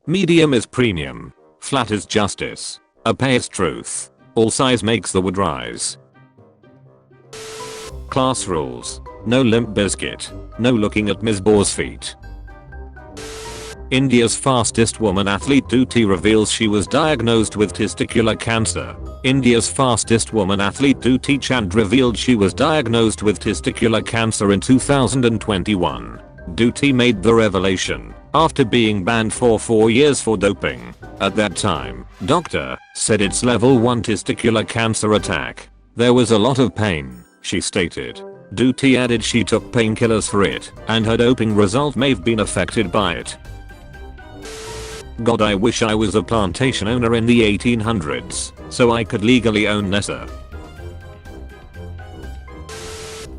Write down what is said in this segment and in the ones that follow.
Medium is premium. Flat is justice. A pay is truth. All size makes the wood rise. Class rules. No Limp Bizkit. No looking at Ms. Bore's feet. India's fastest woman athlete Dutee reveals she was diagnosed with testicular cancer. India's fastest woman athlete Dutee Chand revealed she was diagnosed with testicular cancer in 2021. Dutee made the revelation after being banned for 4 years for doping. At that time, doctor said it's level 1 testicular cancer attack. There was a lot of pain, she stated. Dutee added she took painkillers for it and her doping result may have been affected by it. God, I wish I was a plantation owner in the 1800s so I could legally own Nessa.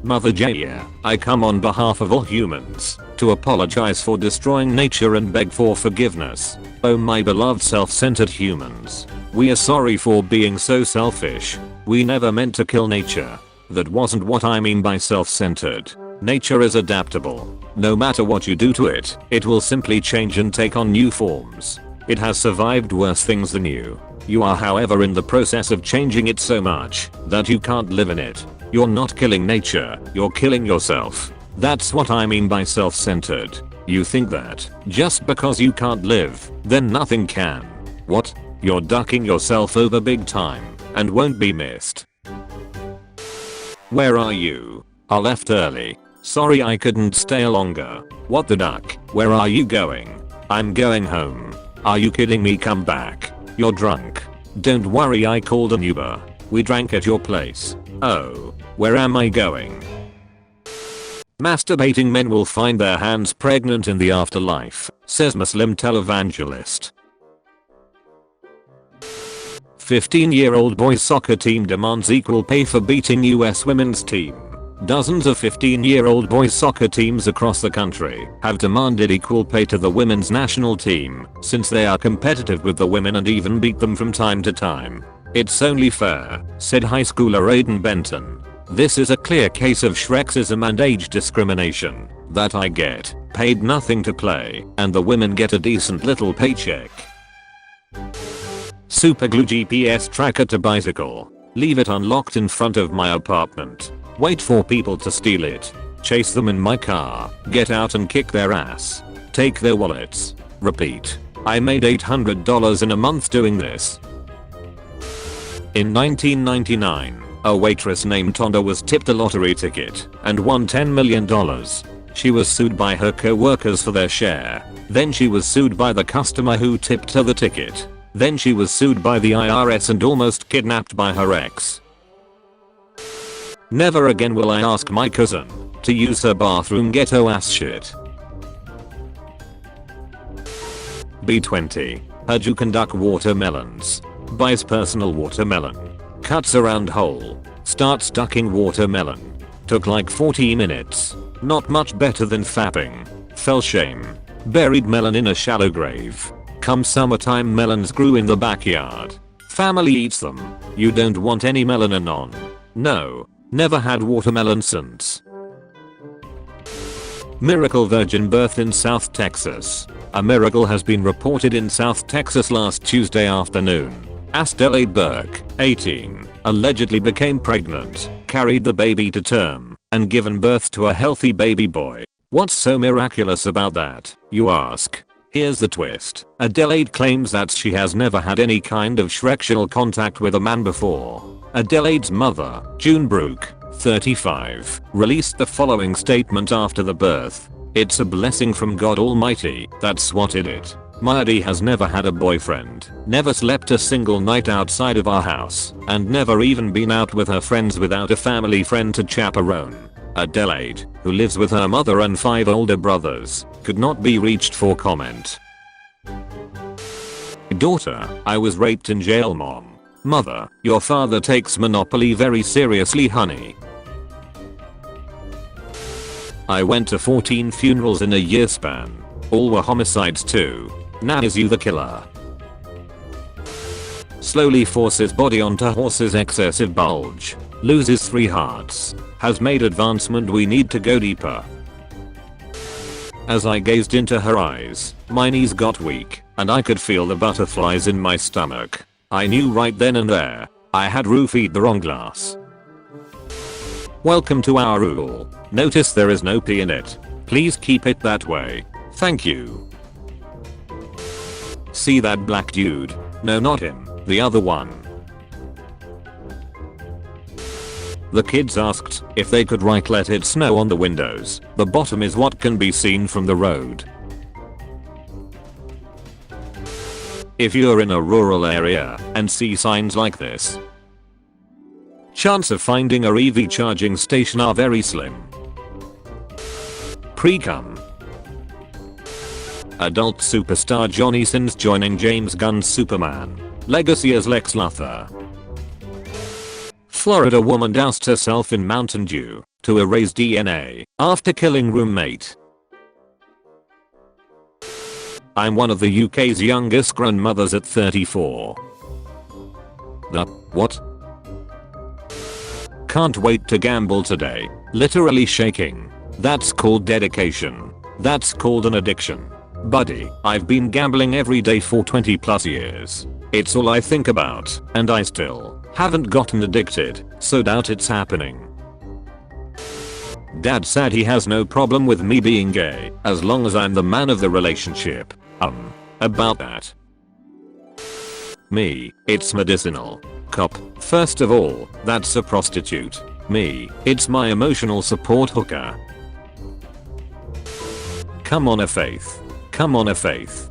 Mother Jaya, I come on behalf of all humans to apologize for destroying nature and beg for forgiveness. Oh my beloved self-centered humans. We are sorry for being so selfish. We never meant to kill nature. That wasn't what I mean by self-centered. Nature is adaptable. No matter what you do to it, it will simply change and take on new forms. It has survived worse things than you. You are however in the process of changing it so much that you can't live in it. You're not killing nature, you're killing yourself. That's what I mean by self-centered. You think that just because you can't live, then nothing can. What? You're ducking yourself over big time and won't be missed. Where are you? I left early. Sorry I couldn't stay longer. What the duck? Where are you going? I'm going home. Are you kidding me? Come back. You're drunk. Don't worry, I called an Uber. We drank at your place. Oh, where am I going? Masturbating men will find their hands pregnant in the afterlife, says Muslim televangelist. 15-year-old boys soccer team demands equal pay for beating US women's team. Dozens of 15-year-old boys soccer teams across the country have demanded equal pay to the women's national team since they are competitive with the women and even beat them from time to time. It's only fair, said high schooler Aiden Benton. This is a clear case of Shrexism and age discrimination, that I get paid nothing to play and the women get a decent little paycheck. Superglue GPS tracker to bicycle. Leave it unlocked in front of my apartment. Wait for people to steal it. Chase them in my car. Get out and kick their ass. Take their wallets. Repeat. I made $800 in a month doing this. In 1999, a waitress named Tonda was tipped a lottery ticket and won $10 million. She was sued by her co-workers for their share. Then she was sued by the customer who tipped her the ticket. Then she was sued by the IRS and almost kidnapped by her ex. Never again will I ask my cousin to use her bathroom, ghetto ass shit. B20. Heard you can duck watermelons. Buys personal watermelon. Cuts around hole. Starts ducking watermelon. Took like 40 minutes. Not much better than fapping. Fell shame. Buried melon in a shallow grave. Come summertime, melons grew in the backyard. Family eats them. You don't want any melanin on. No. Never had watermelon since. Miracle virgin birth in South Texas. A miracle has been reported in South Texas last Tuesday afternoon. Adelaide Burke, 18, allegedly became pregnant, carried the baby to term, and given birth to a healthy baby boy. What's so miraculous about that, you ask? Here's the twist. Adelaide claims that she has never had any kind of sexual contact with a man before. Adelaide's mother, June Brooke, 35, released the following statement after the birth. It's a blessing from God Almighty, that's what it is. Maddie has never had a boyfriend, never slept a single night outside of our house, and never even been out with her friends without a family friend to chaperone. Adelaide, who lives with her mother and 5 older brothers, could not be reached for comment. Daughter, I was raped in jail. Mom. Mother, your father takes Monopoly very seriously, honey. I went to 14 funerals in a year span. All were homicides too. Now is you the killer. Slowly forces body onto horse's excessive bulge. Loses 3 hearts. Has made advancement, we need to go deeper. As I gazed into her eyes, my knees got weak. and I could feel the butterflies in my stomach. I knew right then and there, I had roofied the wrong glass. Welcome to our rule. Notice there is no P in it. Please keep it that way. Thank you. See that black dude? No, not him, the other one. The kids asked if they could write "Let it snow" on the windows. The bottom is what can be seen from the road. If you're in a rural area and see signs like this, chance of finding a EV charging station are very slim. Pre-cum. Adult superstar Johnny Sins joining James Gunn's Superman legacy as Lex Luthor. Florida woman doused herself in Mountain Dew to erase DNA after killing roommate. I'm one of the UK's youngest grandmothers at 34. The what? Can't wait to gamble today. Literally shaking. That's called dedication. That's called an addiction. Buddy, I've been gambling every day for 20 plus years. It's all I think about, and I still haven't gotten addicted, so doubt it's happening. Dad said he has no problem with me being gay, as long as I'm the man of the relationship. About that. Me, it's medicinal. Cop, first of all, that's a prostitute. Me, it's my emotional support hooker. Come on a faith. Come on a faith.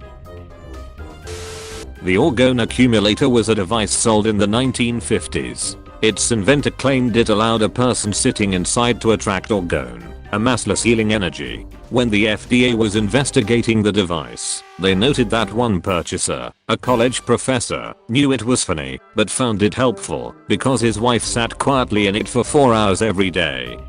The orgone accumulator was a device sold in the 1950s. Its inventor claimed it allowed a person sitting inside to attract orgone, a massless healing energy. When the FDA was investigating the device, they noted that one purchaser, a college professor, knew it was funny, but found it helpful because his wife sat quietly in it for 4 hours every day.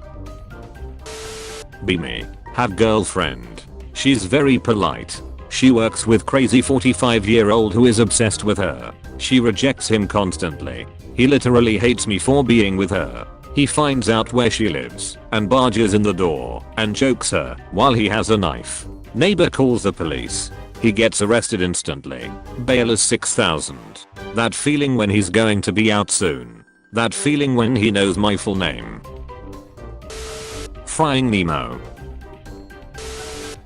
Be me. Have girlfriend. She's very polite. She works with crazy 45-year-old who is obsessed with her. She rejects him constantly. He literally hates me for being with her. He finds out where she lives and barges in the door and chokes her while he has a knife. Neighbor calls the police. He gets arrested instantly. Bail is $6,000. That feeling when he's going to be out soon. That feeling when he knows my full name. Frying Nemo.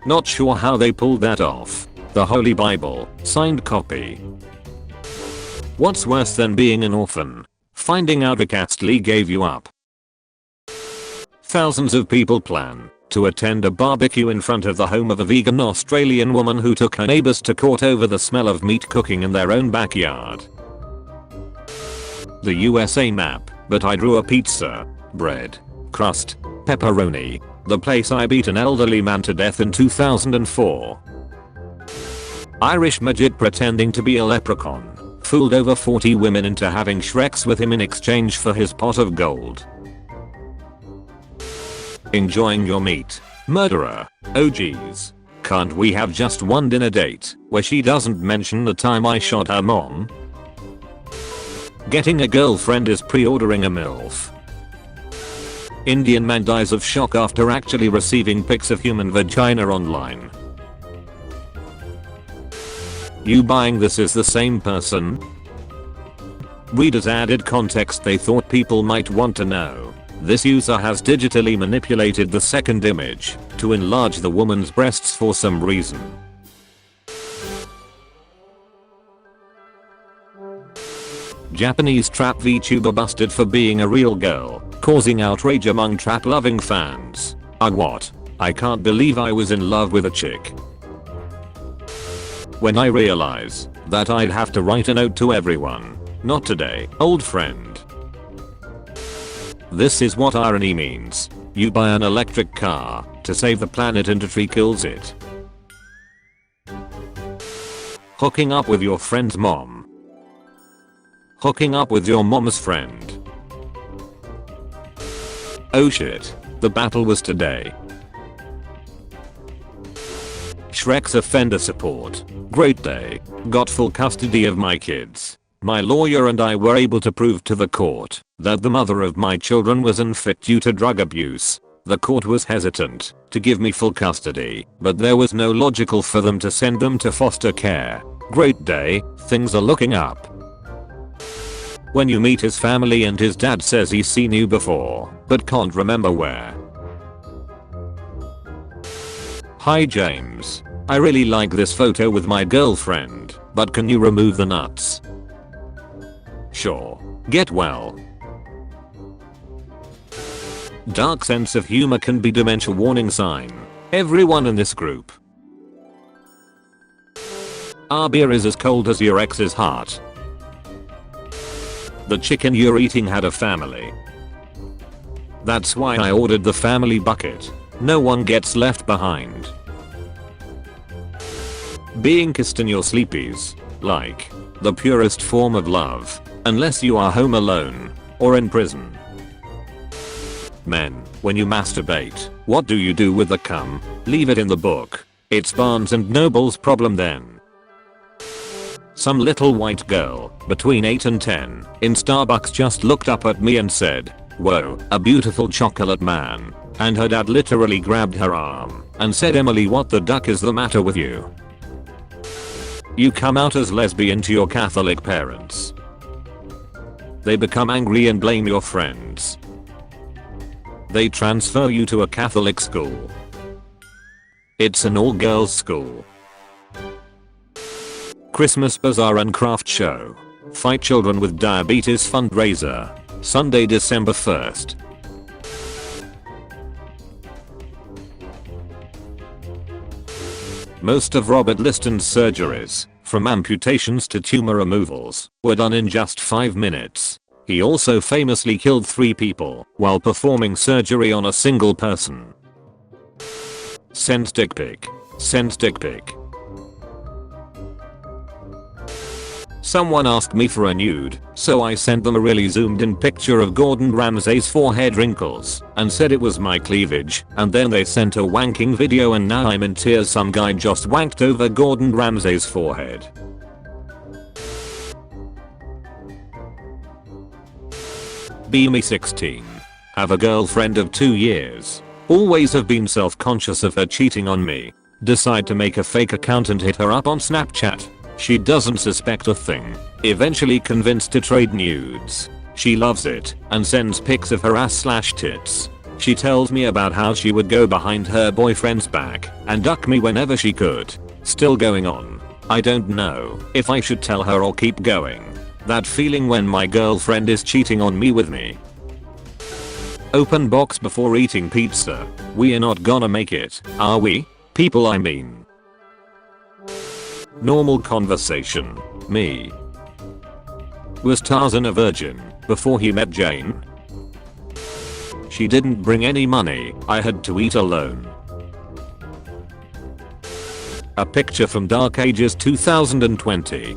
Not sure how they pulled that off. The Holy Bible, signed copy. What's worse than being an orphan? Finding out the Castly gave you up. Thousands of people plan to attend a barbecue in front of the home of a vegan Australian woman who took her neighbors to court over the smell of meat cooking in their own backyard. The USA map, but I drew a pizza, bread, crust, pepperoni. The place I beat an elderly man to death in 2004. Irish midget pretending to be a leprechaun fooled over 40 women into having Shreks with him in exchange for his pot of gold. Enjoying your meat, murderer. Oh geez. Can't we have just one dinner date where she doesn't mention the time I shot her mom? Getting a girlfriend is pre-ordering a MILF. Indian man dies of shock after actually receiving pics of human vagina online. You buying this is the same person? Readers added context they thought people might want to know. This user has digitally manipulated the second image to enlarge the woman's breasts for some reason. Japanese trap VTuber busted for being a real girl, causing outrage among trap-loving fans. What? I can't believe I was in love with a chick. When I realize that I'd have to write a note to everyone. Not today, old friend. This is what irony means. You buy an electric car to save the planet and a tree kills it. Hooking up with your friend's mom. Hooking up with your mom's friend. Oh shit, the battle was today. Shrek's offender support. Great day. Got full custody of my kids. My lawyer and I were able to prove to the court that the mother of my children was unfit due to drug abuse. The court was hesitant to give me full custody, but there was no logical for them to send them to foster care. Great day, things are looking up. When you meet his family and his dad says he's seen you before, but can't remember where. Hi James. I really like this photo with my girlfriend, but can you remove the nuts? Sure. Get well. Dark sense of humor can be dementia warning sign. Everyone in this group. Our beer is as cold as your ex's heart. The chicken you're eating had a family. That's why I ordered the family bucket. No one gets left behind. Being kissed in your sleepies. Like. The purest form of love. Unless you are home alone. Or in prison. Men, when you masturbate, what do you do with the cum? Leave it in the book. It's Barnes and Noble's problem then. Some little white girl, between 8 and 10, in Starbucks just looked up at me and said, "Whoa, a beautiful chocolate man." And her dad literally grabbed her arm and said, "Emily, what the duck is the matter with you?" You come out as lesbian to your Catholic parents. They become angry and blame your friends. They transfer you to a Catholic school. It's an all-girls school. Christmas bazaar and craft show. Fight children with diabetes fundraiser. Sunday, December 1st. Most of Robert Liston's surgeries, from amputations to tumor removals, were done in just 5 minutes. He also famously killed 3 people while performing surgery on a single person. Send dick pic. Send dick pic. Someone asked me for a nude, so I sent them a really zoomed in picture of Gordon Ramsay's forehead wrinkles and said it was my cleavage, and then they sent a wanking video and now I'm in tears. Some guy just wanked over Gordon Ramsay's forehead. Be me 16. Have a girlfriend of 2 years. Always have been self-conscious of her cheating on me. Decide to make a fake account and hit her up on Snapchat. She doesn't suspect a thing. Eventually convinced to trade nudes. She loves it and sends pics of her ass/tits. She tells me about how she would go behind her boyfriend's back and duck me whenever she could. Still going on. I don't know if I should tell her or keep going. That feeling when my girlfriend is cheating on me with me. Open box before eating pizza. We are not gonna make it, are we? People, I mean. Normal conversation. Me. Was Tarzan a virgin before he met Jane? She didn't bring any money. I had to eat alone. A picture from Dark Ages 2020.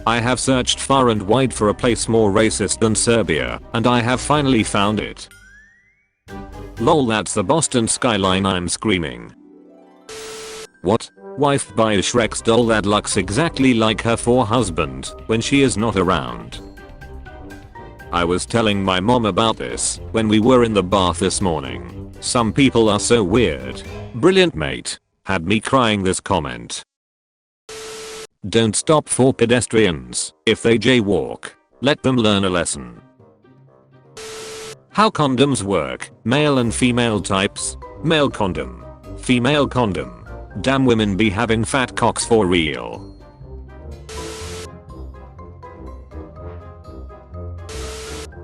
I have searched far and wide for a place more racist than Serbia, and I have finally found it. Lol, that's the Boston skyline, I'm screaming. What? Wife buys Shrek's doll that looks exactly like her for husband when she is not around. I was telling my mom about this when we were in the bath this morning. Some people are so weird. Brilliant mate. Had me crying this comment. Don't stop for pedestrians. If they jaywalk, let them learn a lesson. How condoms work. Male and female types. Male condom. Female condom. Damn, women be having fat cocks for real.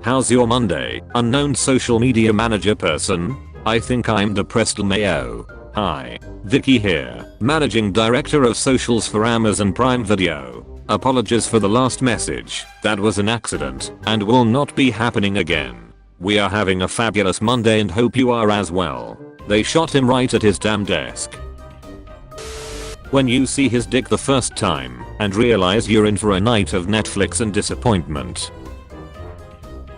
How's your Monday, unknown social media manager person? I think I'm depressed Mayo. Hi, Vicky here, managing director of socials for Amazon Prime Video. Apologies for the last message. That was an accident and will not be happening again. We are having a fabulous Monday and hope you are as well. They shot him right at his damn desk. When you see his dick the first time and realize you're in for a night of Netflix and disappointment.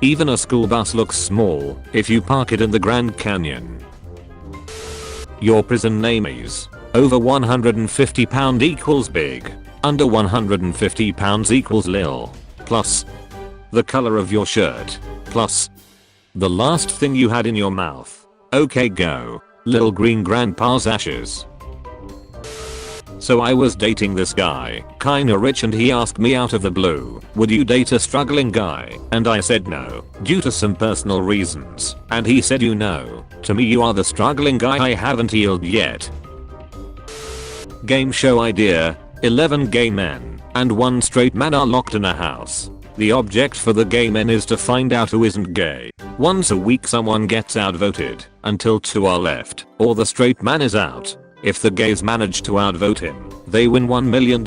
Even a school bus looks small if you park it in the Grand Canyon. Your prison name is over 150 pound equals big, under 150 pounds equals lil, plus the color of your shirt, plus the last thing you had in your mouth. Okay, go. Lil Green Grandpa's ashes. So I was dating this guy, kinda rich, and he asked me out of the blue, would you date a struggling guy? And I said no, due to some personal reasons. And he said, you know, to me you are the struggling guy I haven't healed yet. Game show idea. 11 gay men and 1 straight man are locked in a house. The object for the gay men is to find out who isn't gay. Once a week someone gets outvoted until 2 are left, or the straight man is out. If the gays manage to outvote him, they win $1 million.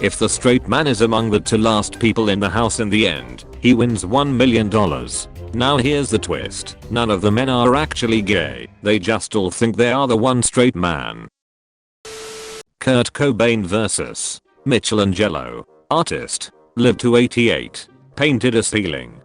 If the straight man is among the 2 last people in the house in the end, he wins $1 million. Now here's the twist. None of the men are actually gay. They just all think they are the one straight man. Kurt Cobain vs. Michelangelo. Artist. Lived to 88. Painted a ceiling.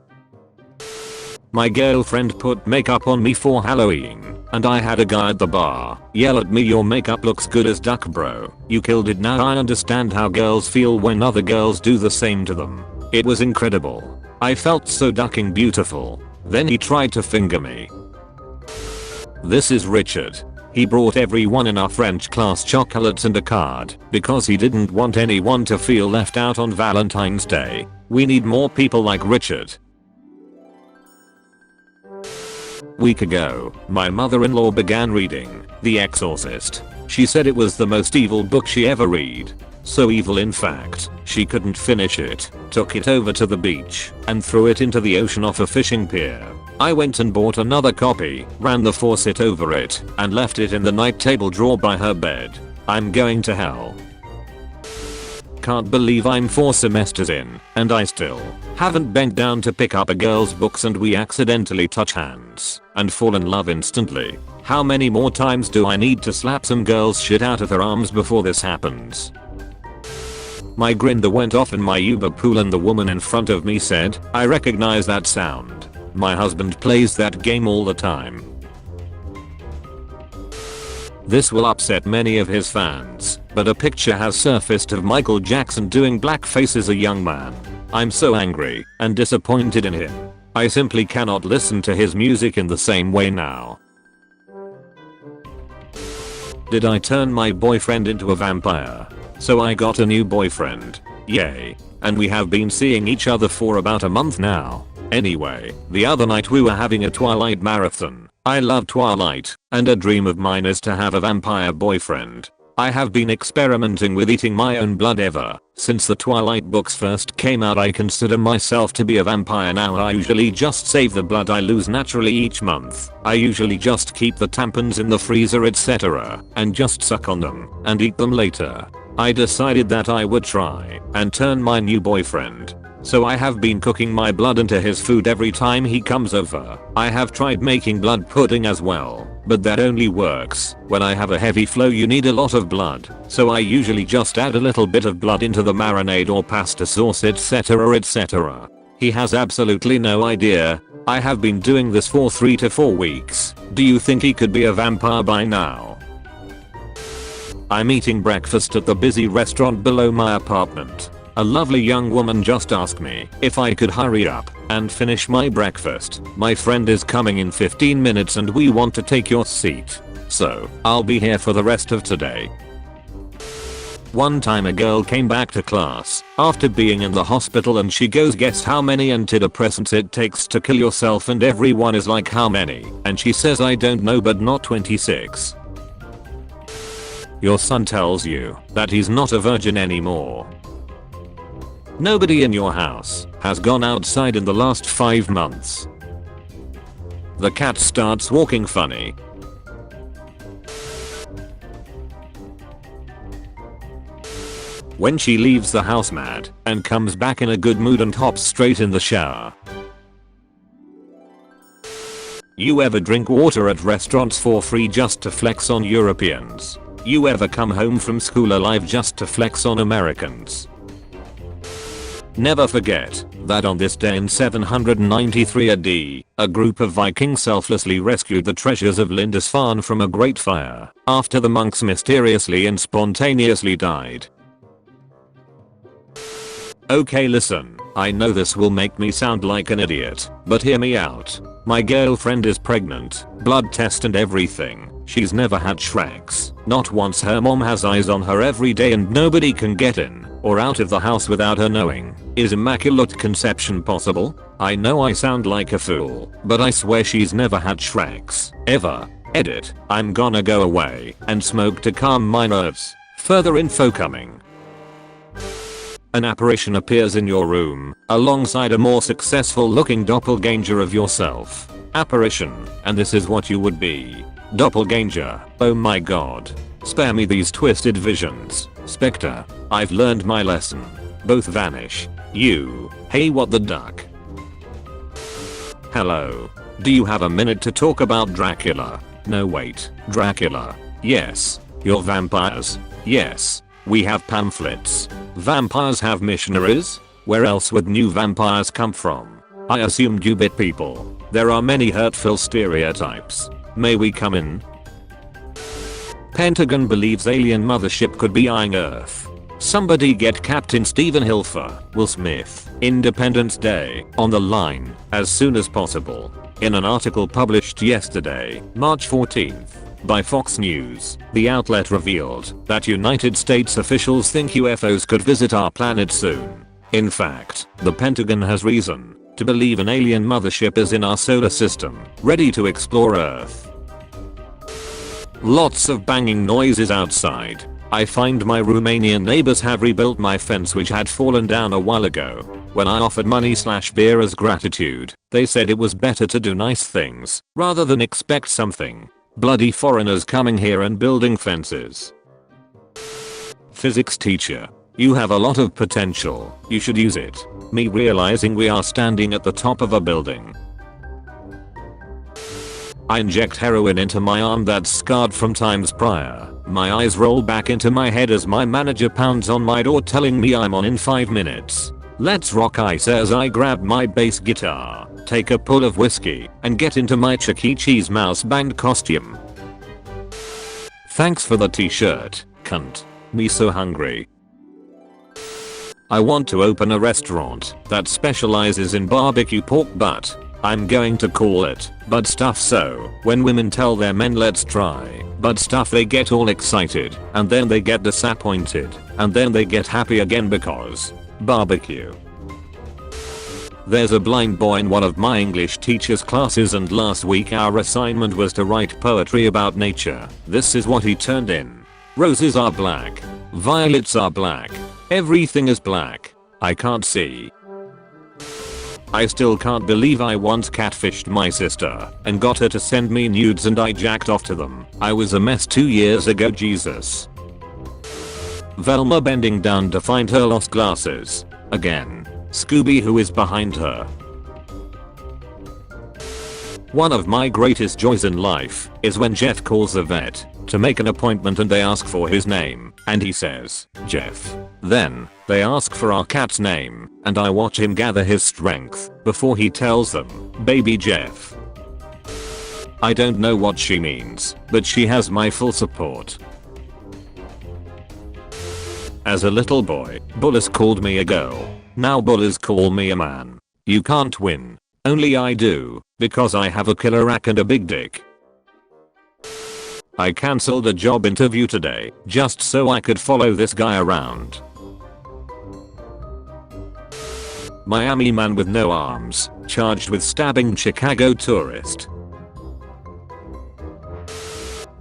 My girlfriend put makeup on me for Halloween, and I had a guy at the bar yell at me, your makeup looks good as duck bro, you killed it. Now I understand how girls feel when other girls do the same to them. It was incredible. I felt so ducking beautiful. Then he tried to finger me. This is Richard. He brought everyone in our French class chocolates and a card because he didn't want anyone to feel left out on Valentine's Day. We need more people like Richard. Week ago, my mother-in-law began reading The Exorcist. She said it was the most evil book she ever read. So evil in fact, she couldn't finish it, took it over to the beach, and threw it into the ocean off a fishing pier. I went and bought another copy, ran the faucet over it, and left it in the night table drawer by her bed. I'm going to hell. Can't believe I'm 4 semesters in, and I still haven't bent down to pick up a girl's books and we accidentally touch hands and fall in love instantly. How many more times do I need to slap some girl's shit out of her arms before this happens? My grinder went off in my Uber pool and the woman in front of me said, I recognize that sound. My husband plays that game all the time. This will upset many of his fans, but a picture has surfaced of Michael Jackson doing blackface as a young man. I'm so angry and disappointed in him. I simply cannot listen to his music in the same way now. Did I turn my boyfriend into a vampire? So I got a new boyfriend. Yay. And we have been seeing each other for about a month now. Anyway, the other night we were having a Twilight marathon. I love Twilight, and a dream of mine is to have a vampire boyfriend. I have been experimenting with eating my own blood ever since the Twilight books first came out. I consider myself to be a vampire now. I usually just save the blood I lose naturally each month. I usually just keep the tampons in the freezer etc. and just suck on them and eat them later. I decided that I would try and turn my new boyfriend. So I have been cooking my blood into his food every time he comes over. I have tried making blood pudding as well, but that only works when I have a heavy flow. You need a lot of blood, so I usually just add a little bit of blood into the marinade or pasta sauce etc. etc. He has absolutely no idea. I have been doing this for 3 to 4 weeks. Do you think he could be a vampire by now? I'm eating breakfast at the busy restaurant below my apartment. A lovely young woman just asked me if I could hurry up and finish my breakfast. My friend is coming in 15 minutes and we want to take your seat. So, I'll be here for the rest of today. One time a girl came back to class after being in the hospital and she goes, guess how many antidepressants it takes to kill yourself? And everyone is like, how many? And she says, I don't know, but not 26. Your son tells you that he's not a virgin anymore. Nobody in your house has gone outside in the last 5 months. The cat starts walking funny. When she leaves the house mad and comes back in a good mood and hops straight in the shower. You ever drink water at restaurants for free just to flex on Europeans? You ever come home from school alive just to flex on Americans? Never forget that on this day in 793 AD, a group of Vikings selflessly rescued the treasures of Lindisfarne from a great fire after the monks mysteriously and spontaneously died. Okay, listen, I know this will make me sound like an idiot, but hear me out. My girlfriend is pregnant, blood test and everything. She's never had Shreks. Not once. Her mom has eyes on her every day and nobody can get in or out of the house without her knowing. Is immaculate conception possible? I know I sound like a fool, but I swear she's never had Shreks. Ever. Edit. I'm gonna go away and smoke to calm my nerves. Further info coming. An apparition appears in your room, alongside a more successful looking doppelganger of yourself. Apparition, and this is what you would be. Doppelganger. Oh my god. Spare me these twisted visions. Spectre. I've learned my lesson. Both vanish. You. Hey, what the duck? Hello. Do you have a minute to talk about Dracula? No wait. Dracula. Yes. You're vampires? Yes. We have pamphlets. Vampires have missionaries? Where else would new vampires come from? I assumed you bit people. There are many hurtful stereotypes. May we come in? Pentagon believes alien mothership could be eyeing Earth. Somebody get Captain Stephen Hilfer, Will Smith, Independence Day, on the line, as soon as possible. In an article published yesterday, March 14th, by Fox News, the outlet revealed that United States officials think UFOs could visit our planet soon. In fact, the Pentagon has reason to believe an alien mothership is in our solar system, ready to explore Earth. Lots of banging noises outside. I find my Romanian neighbors have rebuilt my fence which had fallen down a while ago. When I offered money/beer as gratitude, they said it was better to do nice things rather than expect something. Bloody foreigners coming here and building fences. Physics teacher. You have a lot of potential. You should use it. Me realizing we are standing at the top of a building. I inject heroin into my arm that's scarred from times prior. My eyes roll back into my head as my manager pounds on my door telling me I'm on in 5 minutes. Let's rock, I say as I grab my bass guitar, take a pull of whiskey, and get into my Chuck E. Cheese mouse band costume. Thanks for the t-shirt, cunt. Me so hungry. I want to open a restaurant that specializes in barbecue pork butt. I'm going to call it Butt Stuff, so when women tell their men let's try butt stuff they get all excited and then they get disappointed and then they get happy again because barbecue. There's a blind boy in one of my English teacher's classes and last week our assignment was to write poetry about nature. This is what he turned in. Roses are black. Violets are black. Everything is black. I can't see. I still can't believe I once catfished my sister and got her to send me nudes and I jacked off to them. I was a mess 2 years ago, Jesus. Velma bending down to find her lost glasses. Again. Scooby, who is behind her? One of my greatest joys in life is when Jeff calls a vet to make an appointment and they ask for his name and he says, Jeff. Then, they ask for our cat's name and I watch him gather his strength before he tells them, Baby Jeff. I don't know what she means, but she has my full support. As a little boy, bullies called me a girl. Now bullies call me a man. You can't win. Only I do, because I have a killer rack and a big dick. I cancelled a job interview today, just so I could follow this guy around. Miami man with no arms, charged with stabbing Chicago tourist.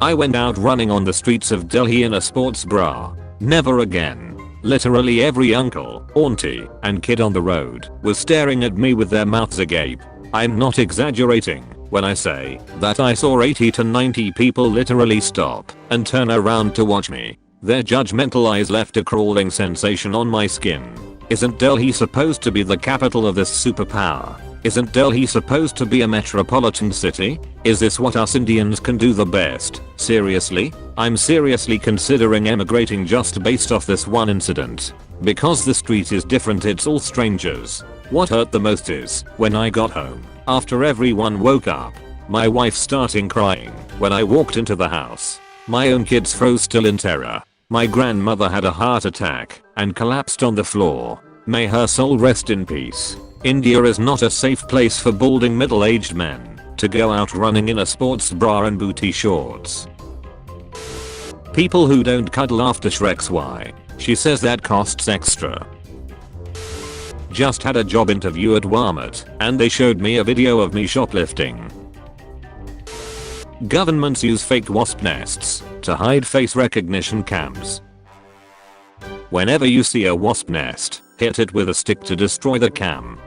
I went out running on the streets of Delhi in a sports bra. Never again. Literally every uncle, auntie, and kid on the road was staring at me with their mouths agape. I'm not exaggerating when I say that I saw 80 to 90 people literally stop and turn around to watch me. Their judgmental eyes left a crawling sensation on my skin. Isn't Delhi supposed to be the capital of this superpower? Isn't Delhi supposed to be a metropolitan city? Is this what us Indians can do the best? Seriously? I'm seriously considering emigrating just based off this one incident. Because the street is different, it's all strangers. What hurt the most is when I got home, after everyone woke up, my wife starting crying when I walked into the house. My own kids froze still in terror. My grandmother had a heart attack and collapsed on the floor. May her soul rest in peace. India is not a safe place for balding middle-aged men to go out running in a sports bra and booty shorts. People who don't cuddle after Shrek's why. She says that costs extra. Just had a job interview at Waaait and they showed me a video of me shoplifting. Governments use fake wasp nests to hide face recognition cams. Whenever you see a wasp nest, hit it with a stick to destroy the cam.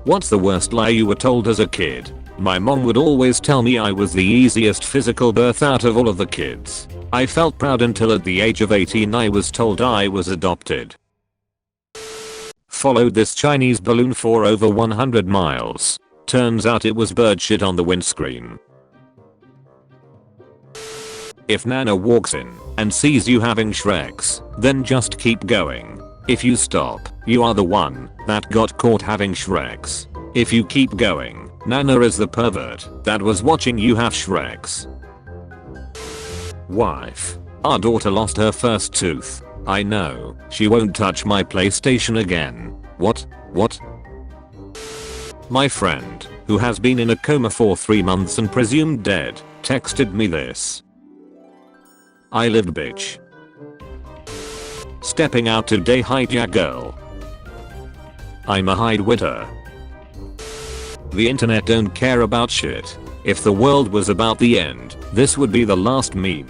What's the worst lie you were told as a kid? My mom would always tell me I was the easiest physical birth out of all of the kids. I felt proud until at the age of 18 I was told I was adopted. Followed this Chinese balloon for over 100 miles. Turns out it was bird shit on the windscreen. If Nana walks in and sees you having Shreks, then just keep going. If you stop, you are the one that got caught having Shreks. If you keep going, Nana is the pervert that was watching you have Shreks. Wife. Our daughter lost her first tooth. I know, she won't touch my PlayStation again. What? My friend, who has been in a coma for 3 months and presumed dead, texted me this. I lived bitch. Stepping out today hijack girl. I'm a hidewitter. The internet don't care about shit. If the world was about the end, this would be the last meme.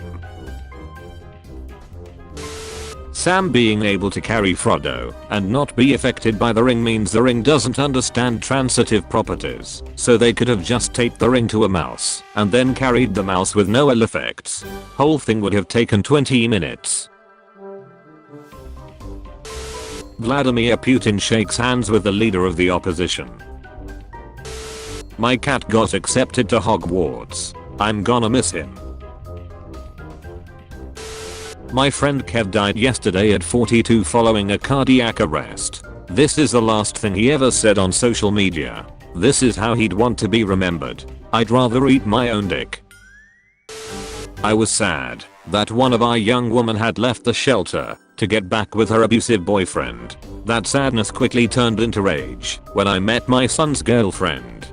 Sam being able to carry Frodo and not be affected by the ring means the ring doesn't understand transitive properties, so they could have just taped the ring to a mouse and then carried the mouse with no ill effects. Whole thing would have taken 20 minutes. Vladimir Putin shakes hands with the leader of the opposition. My cat got accepted to Hogwarts. I'm gonna miss him. My friend Kev died yesterday at 42 following a cardiac arrest. This is the last thing he ever said on social media. This is how he'd want to be remembered. I'd rather eat my own dick. I was sad that one of our young women had left the shelter to get back with her abusive boyfriend. That sadness quickly turned into rage when I met my son's girlfriend.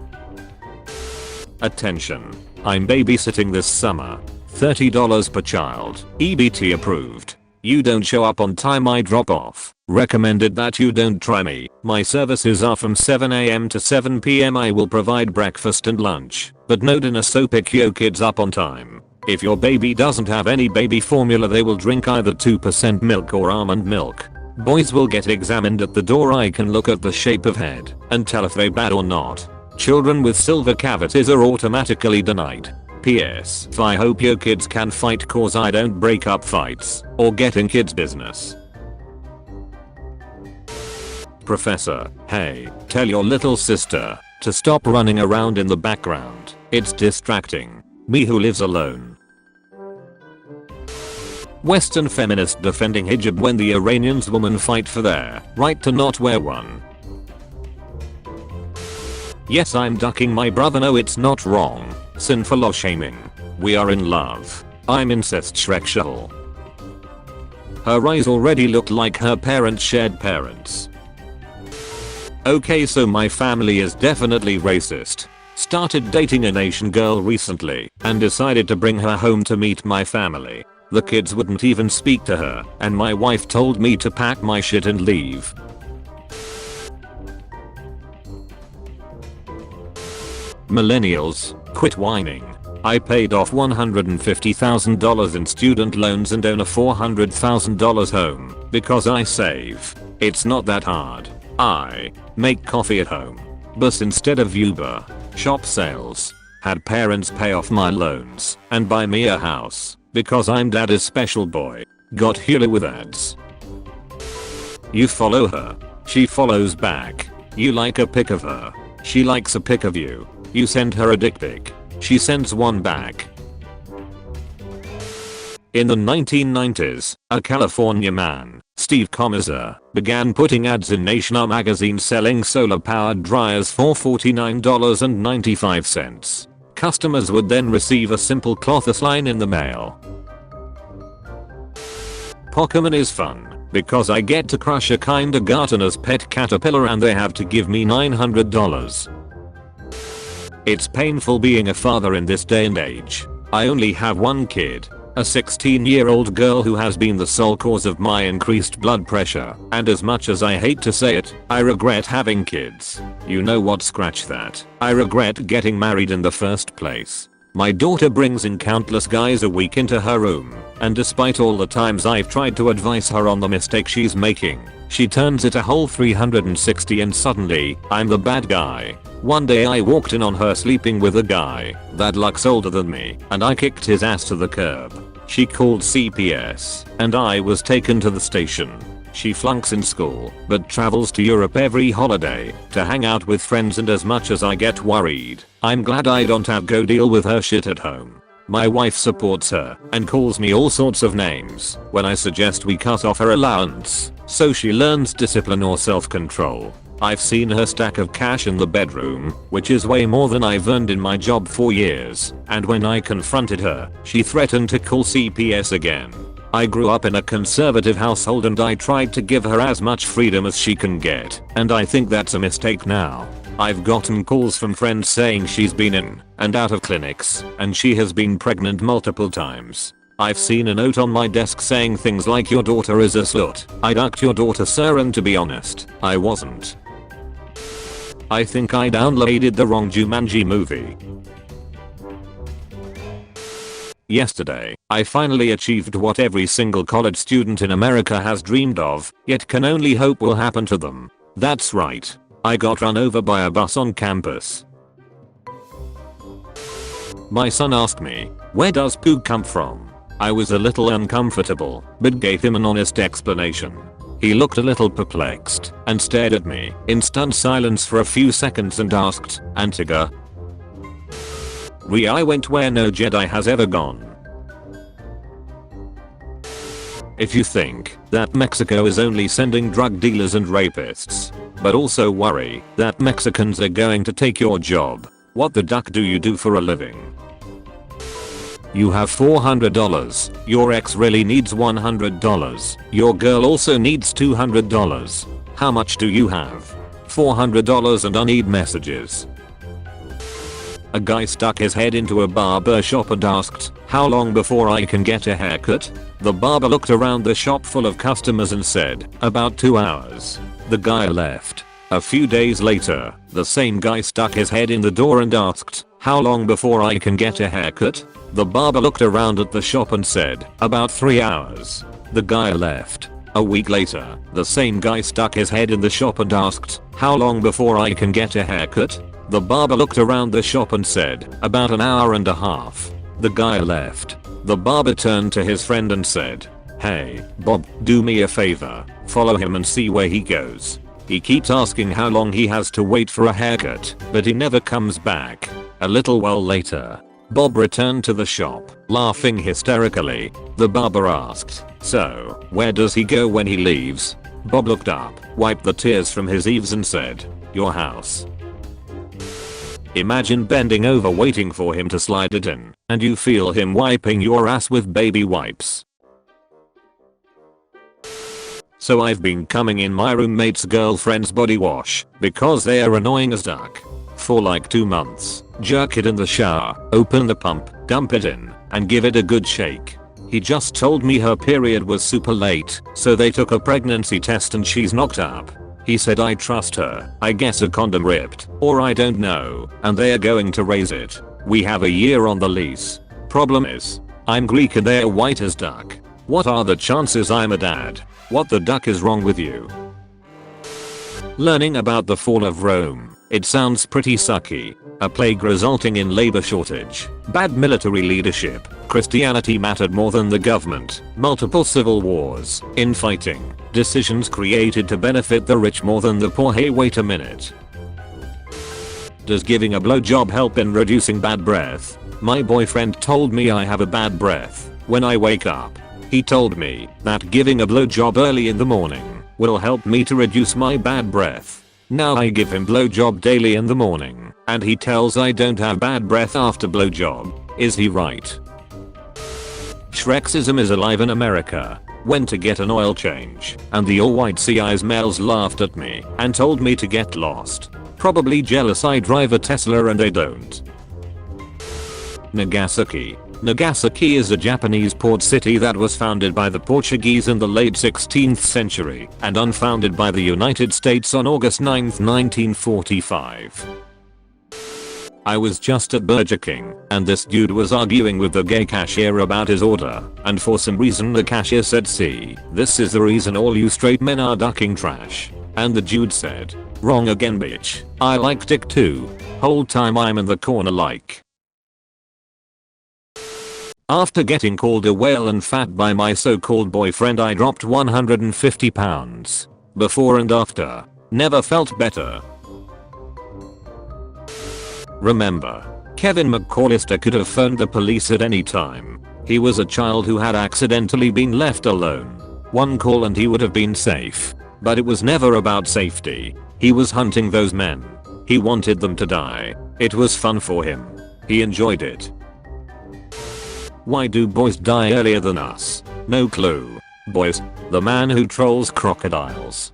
Attention. I'm babysitting this summer. $30 per child. EBT approved. You don't show up on time, I drop off. Recommended that you don't try me. My services are from 7 AM to 7 PM. I will provide breakfast and lunch, but no dinner, so pick your kids up on time. If your baby doesn't have any baby formula, they will drink either 2% milk or almond milk. Boys will get examined at the door. I can look at the shape of head and tell if they bad or not. Children with silver cavities are automatically denied. PS. I hope your kids can fight, cause I don't break up fights or get in kids business. Professor, hey, tell your little sister to stop running around in the background. It's distracting. Me who lives alone. Western feminist defending hijab when the Iranians women fight for their right to not wear one. Yes, I'm ducking my brother. No, it's not wrong. Sinful or shaming. We are in love. I'm incest Shrek. Her eyes already look like her parents shared parents. Okay, so my family is definitely racist. Started dating an Asian girl recently and decided to bring her home to meet my family. The kids wouldn't even speak to her and my wife told me to pack my shit and leave. Millennials, quit whining. I paid off $150,000 in student loans and own a $400,000 home because I save. It's not that hard. I make coffee at home. Bus instead of Uber. Shop sales. Had parents pay off my loans and buy me a house because I'm daddy's special boy. Got Hulu with ads. You follow her. She follows back. You like a pic of her. She likes a pic of you. You send her a dick pic. She sends one back. In the 1990s, a California man, Steve Comizer, began putting ads in National magazine selling solar-powered dryers for $49.95. Customers would then receive a simple cloth line in the mail. Pokemon is fun because I get to crush a kindergartner's pet caterpillar and they have to give me $900. It's painful being a father in this day and age. I only have one kid. A 16-year-old girl who has been the sole cause of my increased blood pressure, and as much as I hate to say it, I regret having kids. You know what, scratch that. I regret getting married in the first place. My daughter brings in countless guys a week into her room, and despite all the times I've tried to advise her on the mistake she's making, she turns it a whole 360 and suddenly, I'm the bad guy. One day I walked in on her sleeping with a guy that looks older than me, and I kicked his ass to the curb. She called CPS, and I was taken to the station. She flunks in school, but travels to Europe every holiday to hang out with friends, and as much as I get worried, I'm glad I don't have to deal with her shit at home. My wife supports her and calls me all sorts of names when I suggest we cut off her allowance so she learns discipline or self-control. I've seen her stack of cash in the bedroom, which is way more than I've earned in my job for years, and when I confronted her, she threatened to call CPS again. I grew up in a conservative household and I tried to give her as much freedom as she can get, and I think that's a mistake now. I've gotten calls from friends saying she's been in and out of clinics, and she has been pregnant multiple times. I've seen a note on my desk saying things like, "Your daughter is a slut. I ducked your daughter, sir," and to be honest, I wasn't. I think I downloaded the wrong Jumanji movie. Yesterday, I finally achieved what every single college student in America has dreamed of, yet can only hope will happen to them. That's right. I got run over by a bus on campus. My son asked me, "Where does poo come from?" I was a little uncomfortable, but gave him an honest explanation. He looked a little perplexed and stared at me in stunned silence for a few seconds and asked, "Antigua?" I went where no Jedi has ever gone. If you think that Mexico is only sending drug dealers and rapists, but also worry that Mexicans are going to take your job, what the duck do you do for a living? You have $400. Your ex really needs $100. Your girl also needs $200. How much do you have? $400 and unread messages. A guy stuck his head into a barber shop and asked, "How long before I can get a haircut?" The barber looked around the shop full of customers and said, "About 2 hours." The guy left. A few days later, the same guy stuck his head in the door and asked, "How long before I can get a haircut?" The barber looked around at the shop and said, "About 3 hours." The guy left. A week later, the same guy stuck his head in the shop and asked, "How long before I can get a haircut?" The barber looked around the shop and said, "About an hour and a half." The guy left. The barber turned to his friend and said, "Hey, Bob, do me a favor. Follow him and see where he goes. He keeps asking how long he has to wait for a haircut, but he never comes back." A little while later, Bob returned to the shop, laughing hysterically. The barber asked, "So, where does he go when he leaves?" Bob looked up, wiped the tears from his eaves and said, "Your house." Imagine bending over waiting for him to slide it in, and you feel him wiping your ass with baby wipes. So I've been coming in my roommate's girlfriend's body wash because they are annoying as duck. For like 2 months, jerk it in the shower, open the pump, dump it in, and give it a good shake. He just told me her period was super late, so they took a pregnancy test and she's knocked up. He said I trust her, I guess a condom ripped, or I don't know, and they are going to raise it. We have a year on the lease. Problem is, I'm Greek and they are white as duck. What are the chances I'm a dad? What the duck is wrong with you? Learning about the fall of Rome. It sounds pretty sucky. A plague resulting in labor shortage, bad military leadership, Christianity mattered more than the government, multiple civil wars, infighting, decisions created to benefit the rich more than the poor. Hey, wait a minute. Does giving a blowjob help in reducing bad breath? My boyfriend told me I have a bad breath when I wake up. He told me that giving a blowjob early in the morning will help me to reduce my bad breath. Now I give him blowjob daily in the morning, and he tells I don't have bad breath after blowjob. Is he right? Shrexism is alive in America. Went to get an oil change, and the all-white CI's males laughed at me and told me to get lost. Probably jealous I drive a Tesla and they don't. Nagasaki. Nagasaki is a Japanese port city that was founded by the Portuguese in the late 16th century and unfounded by the United States on August 9, 1945. I was just at Burger King, and this dude was arguing with the gay cashier about his order, and for some reason the cashier said, "See, this is the reason all you straight men are ducking trash." And the dude said, "Wrong again bitch, I like dick too." Whole time I'm in the corner like. After getting called a whale and fat by my so-called boyfriend, I dropped 150 pounds. Before and after. Never felt better. Remember, Kevin McCallister could have phoned the police at any time. He was a child who had accidentally been left alone. One call and he would have been safe. But it was never about safety. He was hunting those men. He wanted them to die. It was fun for him. He enjoyed it. Why do boys die earlier than us? No clue. Boys, the man who trolls crocodiles.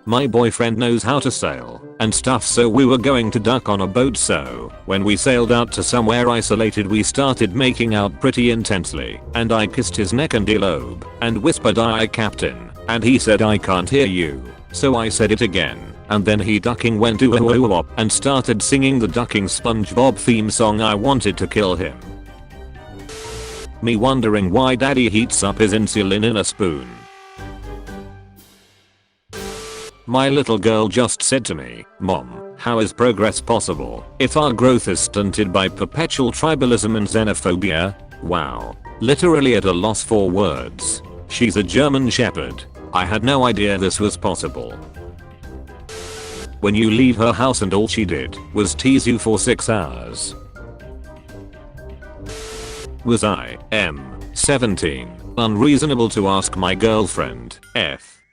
My boyfriend knows how to sail and stuff, so we were going to duck on a boat, so when we sailed out to somewhere isolated we started making out pretty intensely, and I kissed his neck and earlobe and whispered, "Aye captain," and he said, "I can't hear you," so I said it again, and then he ducking went to Hol Up and started singing the ducking SpongeBob theme song. I wanted to kill him. Me wondering why daddy heats up his insulin in a spoon. My little girl just said to me, "Mom, how is progress possible if our growth is stunted by perpetual tribalism and xenophobia?" Wow. Literally at a loss for words. She's a German Shepherd. I had no idea this was possible. When you leave her house and all she did was tease you for 6 hours. Was I, 17, unreasonable to ask my girlfriend,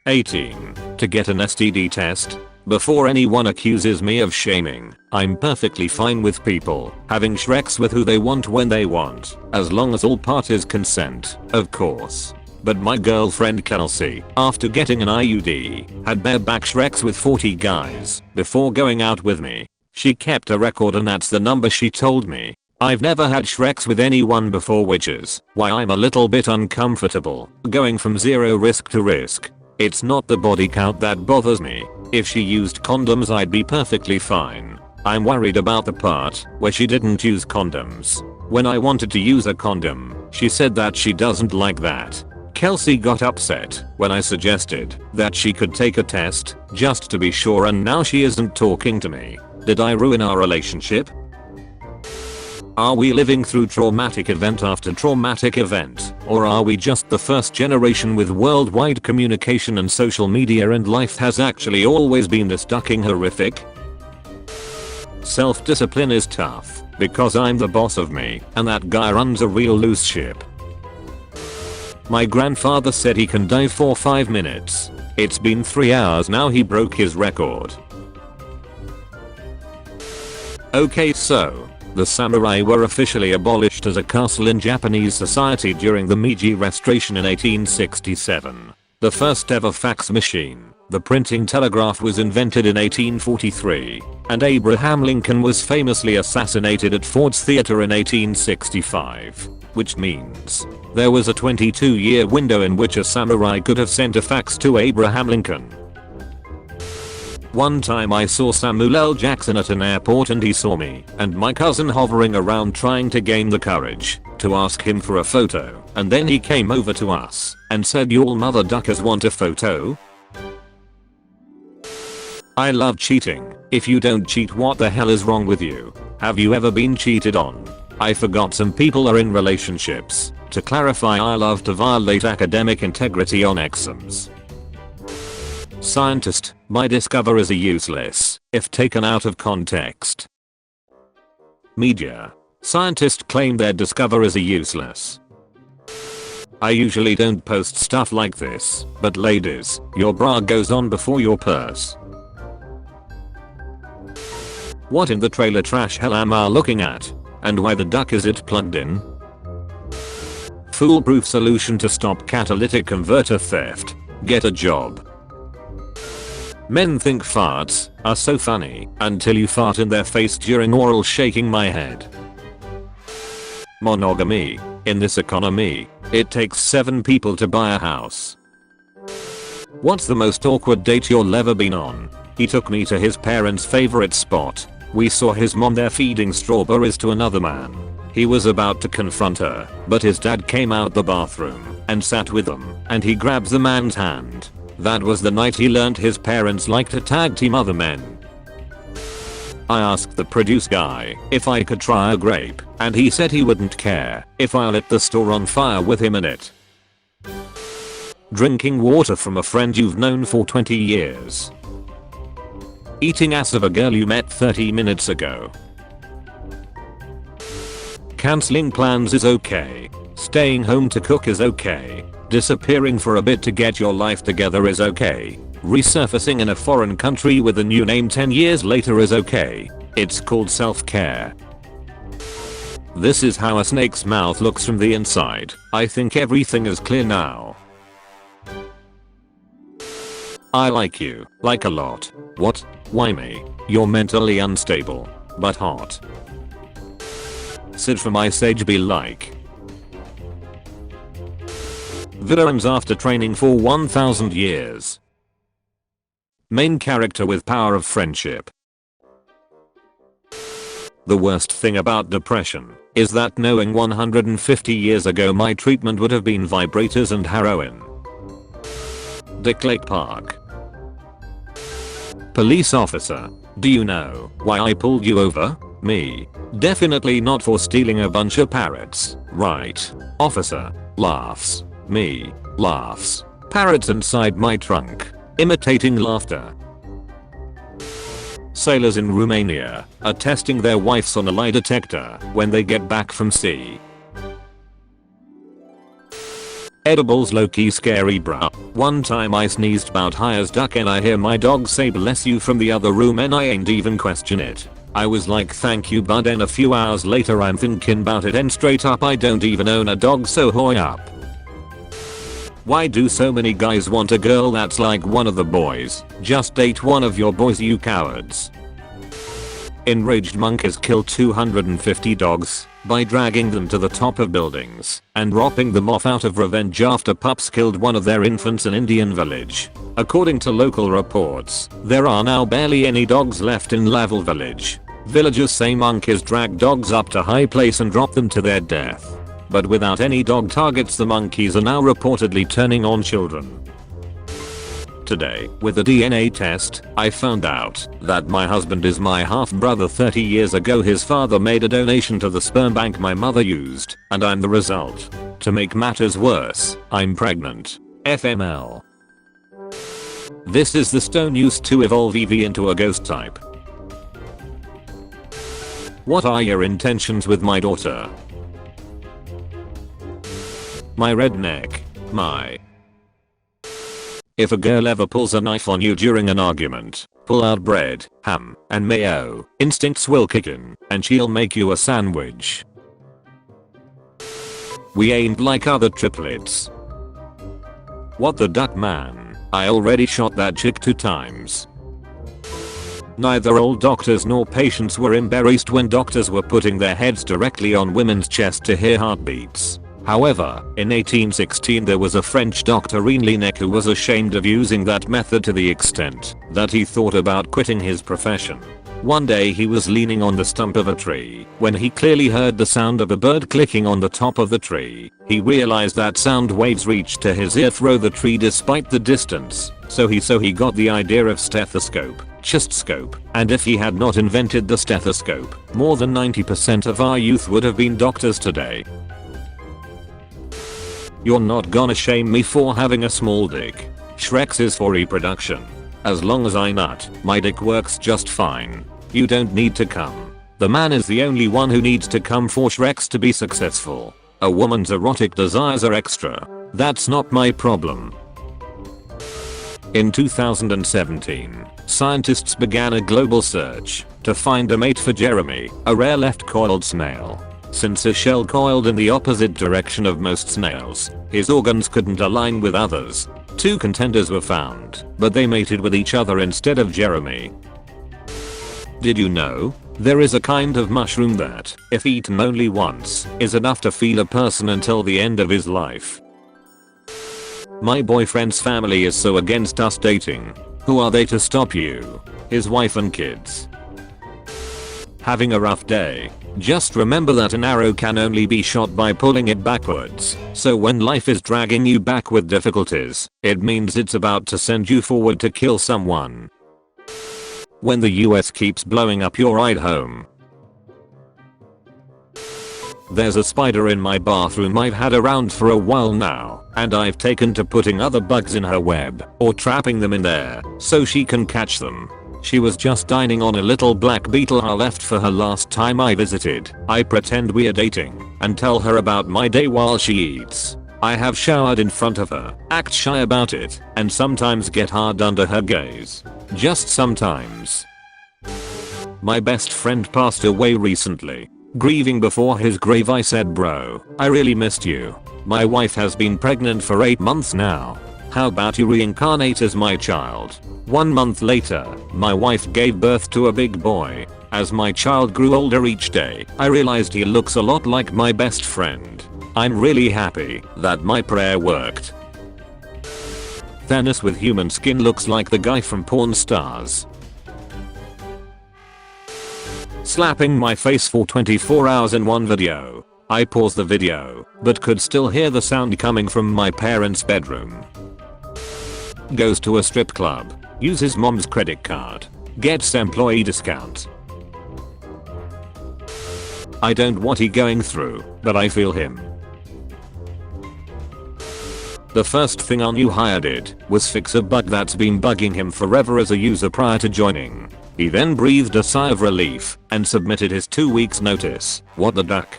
18, to get an STD test? Before anyone accuses me of shaming, I'm perfectly fine with people having Shreks with who they want when they want, as long as all parties consent, of course. But my girlfriend Kelsey, after getting an IUD, had bareback Shreks with 40 guys before going out with me. She kept a record and that's the number she told me. I've never had Shreks with anyone before, which is why I'm a little bit uncomfortable going from zero risk to risk. It's not the body count that bothers me. If she used condoms I'd be perfectly fine. I'm worried about the part where she didn't use condoms. When I wanted to use a condom, she said that she doesn't like that. Kelsey got upset when I suggested that she could take a test just to be sure, and now she isn't talking to me. Did I ruin our relationship? Are we living through traumatic event after traumatic event, or are we just the first generation with worldwide communication and social media and life has actually always been this ducking horrific? Self-discipline is tough because I'm the boss of me and that guy runs a real loose ship. My grandfather said he can dive for 5 minutes. It's been 3 hours now. He broke his record. Okay, so the samurai were officially abolished as a castle in Japanese society during the Meiji Restoration in 1867. The first ever fax machine, the printing telegraph, was invented in 1843, and Abraham Lincoln was famously assassinated at Ford's Theater in 1865, which means there was a 22-year window in which a samurai could have sent a fax to Abraham Lincoln. One time I saw Samuel L. Jackson at an airport and he saw me and my cousin hovering around trying to gain the courage to ask him for a photo, and then he came over to us and said, "Y'all mother duckers want a photo?" I love cheating. If you don't cheat, what the hell is wrong with you? Have you ever been cheated on? I forgot some people are in relationships. To clarify, I love to violate academic integrity on exams. Scientist, my discoveries are useless if taken out of context. Media, scientists claim their discoveries are useless. I usually don't post stuff like this, but ladies, your bra goes on before your purse. What in the trailer trash hell am I looking at? And why the duck is it plugged in? Foolproof solution to stop catalytic converter theft. Get a job. Men think farts are so funny until you fart in their face during oral. Shaking my head. Monogamy. In this economy, it takes 7 people to buy a house. What's the most awkward date you'll ever been on? He took me to his parents' favorite spot. We saw his mom there feeding strawberries to another man. He was about to confront her, but his dad came out the bathroom and sat with them, and he grabbed the man's hand. That was the night he learned his parents like to tag team other men. I asked the produce guy if I could try a grape, and he said he wouldn't care if I lit the store on fire with him in it. Drinking water from a friend you've known for 20 years. Eating ass of a girl you met 30 minutes ago. Canceling plans is okay. Staying home to cook is okay. Disappearing for a bit to get your life together is okay. Resurfacing in a foreign country with a new name 10 years later is okay. It's called self-care. This is how a snake's mouth looks from the inside. I think everything is clear now. I like you, like a lot. What? Why me? You're mentally unstable, but hot. Sid from Ice Age be like. Villains after training for 1000 years. Main character with power of friendship. The worst thing about depression is that knowing 150 years ago my treatment would have been vibrators and heroin. Dick Lake Park. Police officer, do you know why I pulled you over? Me. Definitely not for stealing a bunch of parrots, right? Officer. Laughs. Me. Laughs. Parrots inside my trunk. Imitating laughter. Sailors in Romania are testing their wives on a lie detector when they get back from sea. Edibles low-key scary bruh. One time I sneezed about high as duck and I hear my dog say bless you from the other room and I ain't even question it. I was like thank you bud, and a few hours later I'm thinking about it and straight up I don't even own a dog, so hoi up. Why do so many guys want a girl that's like one of the boys? Just date one of your boys, you cowards. Enraged monkeys kill 250 dogs by dragging them to the top of buildings and dropping them off out of revenge after pups killed one of their infants in Indian village. According to local reports, there are now barely any dogs left in Laval village. Villagers say monkeys drag dogs up to high place and drop them to their death. But without any dog targets, the monkeys are now reportedly turning on children. Today, with a DNA test, I found out that my husband is my half-brother. 30 years ago his father made a donation to the sperm bank my mother used, and I'm the result. To make matters worse, I'm pregnant. FML. This is the stone used to evolve Eevee into a ghost type. What are your intentions with my daughter? My redneck. My. If a girl ever pulls a knife on you during an argument, pull out bread, ham, and mayo. Instincts will kick in, and she'll make you a sandwich. We ain't like other triplets. What the duck, man? I already shot that chick 2 times. Neither old doctors nor patients were embarrassed when doctors were putting their heads directly on women's chests to hear heartbeats. However, in 1816 there was a French doctor Renlinec who was ashamed of using that method to the extent that he thought about quitting his profession. One day he was leaning on the stump of a tree when he clearly heard the sound of a bird clicking on the top of the tree. He realized that sound waves reached to his ear through the tree despite the distance, so he got the idea of stethoscope, chest scope, and if he had not invented the stethoscope, more than 90% of our youth would have been doctors today. You're not gonna shame me for having a small dick. Shrek's is for reproduction. As long as I nut, my dick works just fine. You don't need to come. The man is the only one who needs to come for Shrek's to be successful. A woman's erotic desires are extra. That's not my problem. In 2017, scientists began a global search to find a mate for Jeremy, a rare left-coiled snail. Since a shell coiled in the opposite direction of most snails, his organs couldn't align with others. 2 contenders were found, but they mated with each other instead of Jeremy. Did you know There is a kind of mushroom that, if eaten only once, is enough to feed a person until the end of his life. My boyfriend's family is so against us dating. Who are they to stop you? His wife and kids. Having a rough day? Just remember that an arrow can only be shot by pulling it backwards, so when life is dragging you back with difficulties, it means it's about to send you forward to kill someone. When the US keeps blowing up your ride home. There's a spider in my bathroom I've had around for a while now, and I've taken to putting other bugs in her web, or trapping them in there, so she can catch them. She was just dining on a little black beetle I left for her last time I visited. I pretend we're dating, and tell her about my day while she eats. I have showered in front of her, act shy about it, and sometimes get hard under her gaze. Just sometimes. My best friend passed away recently. Grieving before his grave I said, bro, I really missed you. My wife has been pregnant for 8 months now. How about you reincarnate as my child? 1 month later, my wife gave birth to a big boy. As my child grew older each day, I realized he looks a lot like my best friend. I'm really happy that my prayer worked. Thanos with human skin looks like the guy from Pawn Stars. Slapping my face for 24 hours in one video. I paused the video, but could still hear the sound coming from my parents' bedroom. Goes to a strip club. Uses mom's credit card. Gets employee discount. I don't want he going through, but I feel him. The first thing our new hire did was fix a bug that's been bugging him forever as a user prior to joining. He then breathed a sigh of relief and submitted his 2 weeks notice. What the duck?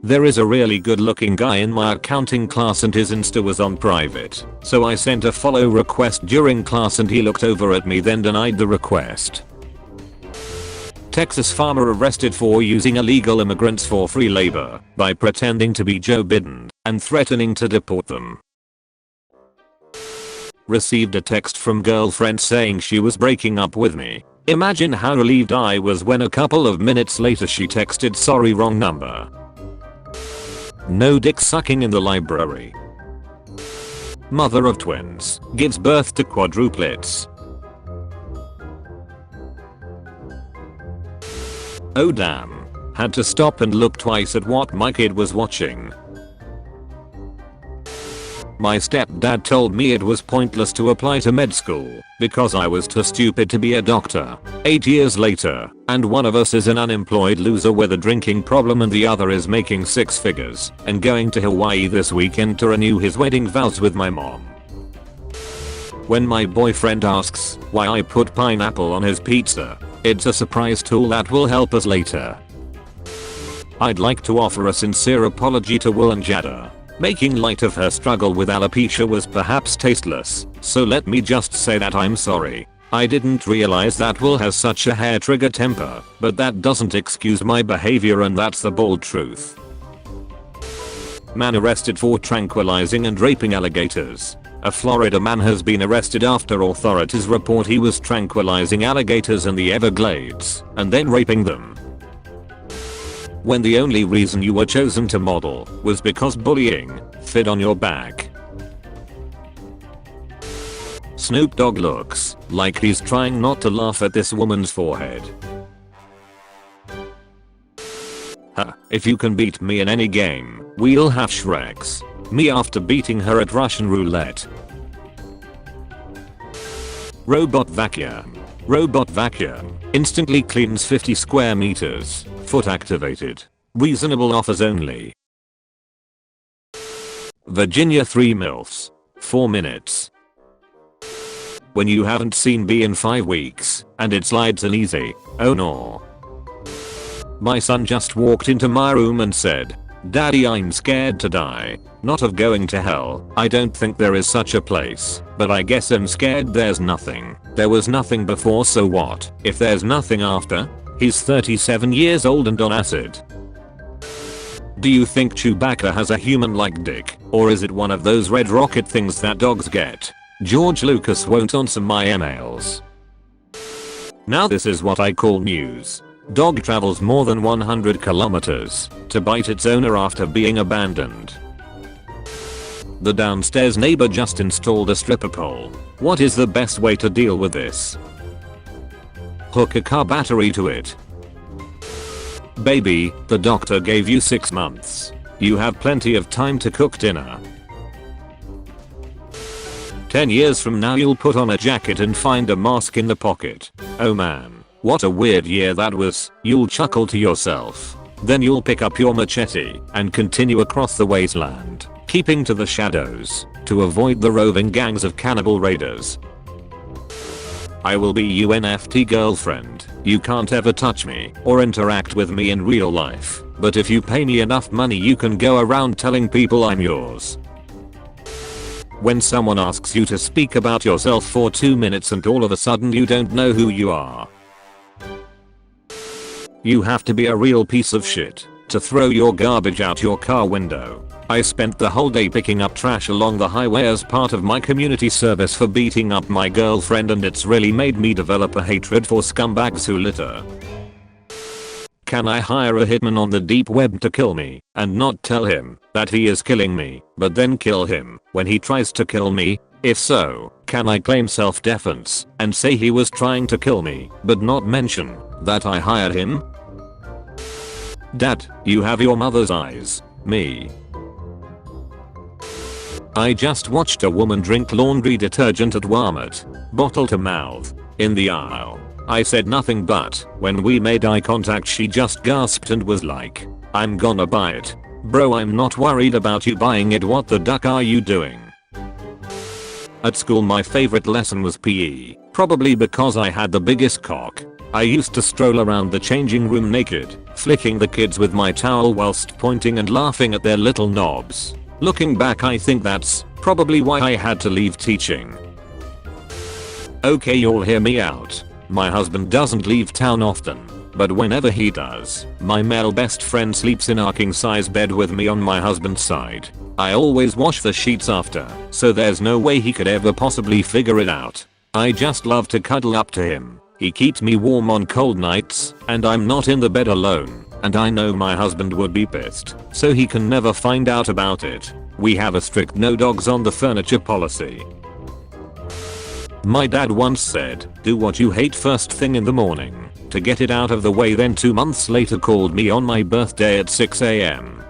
There is a really good looking guy in my accounting class and his Insta was on private, so I sent a follow request during class and he looked over at me then denied the request. Texas farmer arrested for using illegal immigrants for free labor by pretending to be Joe Biden and threatening to deport them. Received a text from girlfriend saying she was breaking up with me. Imagine how relieved I was when a couple of minutes later she texted, sorry, wrong number. No dick sucking in the library. Mother of twins gives birth to quadruplets. Oh damn. Had to stop and look twice at what my kid was watching. My stepdad told me it was pointless to apply to med school because I was too stupid to be a doctor. 8 years later, and one of us is an unemployed loser with a drinking problem and the other is making 6 figures and going to Hawaii this weekend to renew his wedding vows with my mom. When my boyfriend asks why I put pineapple on his pizza, it's a surprise tool that will help us later. I'd like to offer a sincere apology to Will and Jada. Making light of her struggle with alopecia was perhaps tasteless, so let me just say that I'm sorry. I didn't realize that Will has such a hair trigger temper, but that doesn't excuse my behavior and that's the bold truth. Man arrested for tranquilizing and raping alligators. A Florida man has been arrested after authorities report he was tranquilizing alligators in the Everglades and then raping them. When the only reason you were chosen to model was because bullying fit on your back. Snoop Dogg looks like he's trying not to laugh at this woman's forehead. Huh, if you can beat me in any game, we'll have Shreks. Me after beating her at Russian roulette. Robot vacuum. Robot vacuum instantly cleans 50 square meters. Foot activated. Reasonable offers only. Virginia 3 MILFs. 4 minutes. When you haven't seen B in 5 weeks, and it slides in easy. Oh no. My son just walked into my room and said, Daddy, I'm scared to die. Not of going to hell. I don't think there is such a place, but I guess I'm scared there's nothing. There was nothing before, so what if there's nothing after? He's 37 years old and on acid. Do you think Chewbacca has a human-like dick, or is it one of those red rocket things that dogs get? George Lucas won't answer my emails. Now this is what I call news. Dog travels more than 100 kilometers to bite its owner after being abandoned. The downstairs neighbor just installed a stripper pole. What is the best way to deal with this? Hook a car battery to it. Baby, the doctor gave you 6 months. You have plenty of time to cook dinner. 10 years from now you'll put on a jacket and find a mask in the pocket. Oh man, what a weird year that was. You'll chuckle to yourself. Then you'll pick up your machete and continue across the wasteland, keeping to the shadows to avoid the roving gangs of cannibal raiders. I will be UNFT girlfriend. You can't ever touch me or interact with me in real life, but if you pay me enough money you can go around telling people I'm yours. When someone asks you to speak about yourself for 2 minutes and all of a sudden you don't know who you are. You have to be a real piece of shit to throw your garbage out your car window. I spent the whole day picking up trash along the highway as part of my community service for beating up my girlfriend, and it's really made me develop a hatred for scumbags who litter. Can I hire a hitman on the deep web to kill me and not tell him that he is killing me, but then kill him when he tries to kill me? If so, can I claim self-defense and say he was trying to kill me but not mention that I hired him? Dad, you have your mother's eyes. Me. I just watched a woman drink laundry detergent at Waaait, bottle to mouth, in the aisle. I said nothing, but when we made eye contact she just gasped and was like, "I'm gonna buy it." Bro, I'm not worried about you buying it. What the duck are you doing? At school my favorite lesson was PE, probably because I had the biggest cock. I used to stroll around the changing room naked, flicking the kids with my towel whilst pointing and laughing at their little knobs. Looking back I think that's probably why I had to leave teaching. Okay, you'll hear me out. My husband doesn't leave town often, but whenever he does, my male best friend sleeps in our king size bed with me on my husband's side. I always wash the sheets after, so there's no way he could ever possibly figure it out. I just love to cuddle up to him. He keeps me warm on cold nights, and I'm not in the bed alone, and I know my husband would be pissed, so he can never find out about it. We have a strict no dogs on the furniture policy. My dad once said, do what you hate first thing in the morning to get it out of the way, then 2 months later called me on my birthday at 6 AM.